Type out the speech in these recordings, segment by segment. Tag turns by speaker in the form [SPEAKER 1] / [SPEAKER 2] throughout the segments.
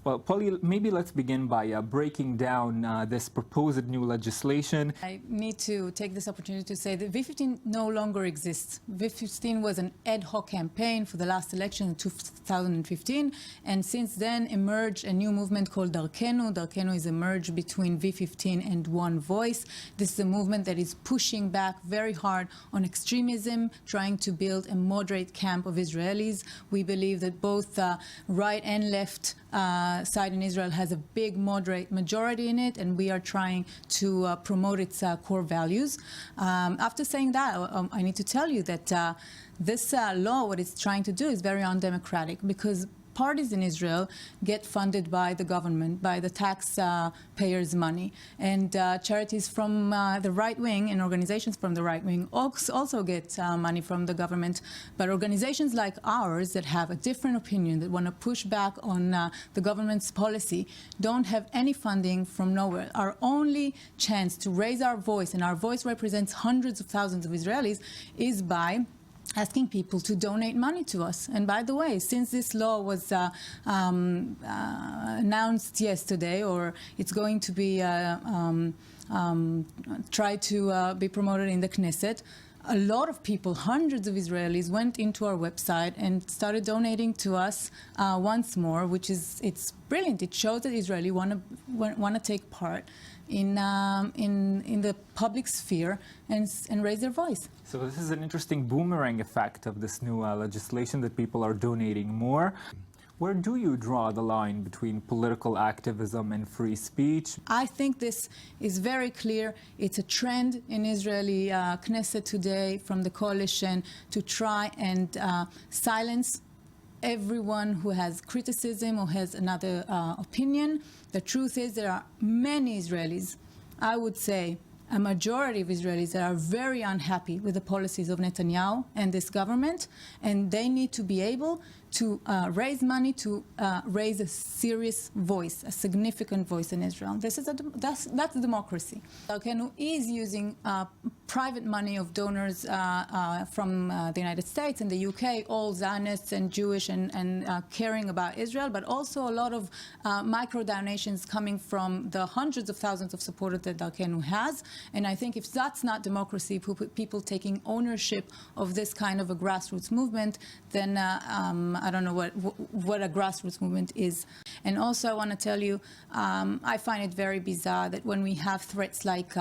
[SPEAKER 1] Well, Polly, maybe let's begin by breaking down this proposed new legislation.
[SPEAKER 2] I need to take this opportunity to say that V15 no longer exists. V15 was an ad hoc campaign for the last election in 2015, and since then emerged a new movement called Darkenu. Darkenu is a merge between V15 and One Voice. This is a movement that is pushing back very hard on extremism, trying to build a moderate camp of Israelis. We believe that both right and left side in Israel has a big moderate majority in it, and we are trying to promote its core values. After saying that, I need to tell you that this law, what it's trying to do is very undemocratic, because parties in Israel get funded by the government, by the taxpayers' money. And charities from the right wing and organizations from the right wing also get money from the government. But organizations like ours that have a different opinion, that want to push back on the government's policy, don't have any funding from nowhere. Our only chance to raise our voice, and our voice represents hundreds of thousands of Israelis, is by asking people to donate money to us. And by the way, since this law was announced yesterday, or it's going to be tried to be promoted in the Knesset, a lot of people, hundreds of Israelis, went into our website and started donating to us once more, which is, it's brilliant. It shows that Israelis want to take part in the public sphere and raise their voice.
[SPEAKER 1] So this is an interesting boomerang effect of this new legislation, that people are donating more. Where do you draw the line between political activism and free speech?
[SPEAKER 2] I think this is very clear. It's a trend in Israeli Knesset today from the coalition to try and silence everyone who has criticism or has another opinion. The truth is there are many Israelis, I would say a majority of Israelis, that are very unhappy with the policies of Netanyahu and this government, and they need to be able to raise money to raise a serious voice, a significant voice in Israel. This is that's democracy. Darkenu is using private money of donors from the United States and the UK, all Zionists and Jewish and caring about Israel, but also a lot of micro donations coming from the hundreds of thousands of supporters that Darkenu has. And I think if that's not democracy, people taking ownership of this kind of a grassroots movement, then I don't know what a grassroots movement is. And also I want to tell you, I find it very bizarre that when we have threats like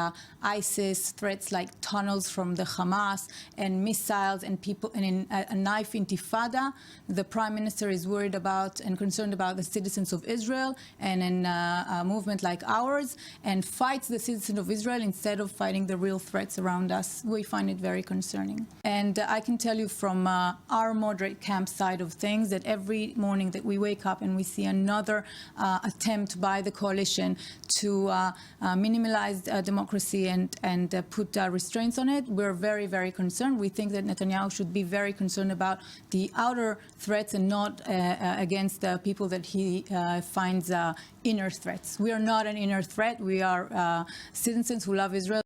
[SPEAKER 2] ISIS, threats like tunnels from the Hamas and missiles and people, and in a knife intifada, the Prime Minister is worried about and concerned about the citizens of Israel, and in a movement like ours, and fights the citizens of Israel instead of fighting the real threats around us. We find it very concerning. And I can tell you from our moderate camp side of things that every morning that we wake up and we see another attempt by the coalition to minimize democracy and put restraints on it, we're very, very concerned. We think that Netanyahu should be very concerned about the outer threats and not against the people that he finds inner threats. We are not an inner threat. We are citizens who love Israel.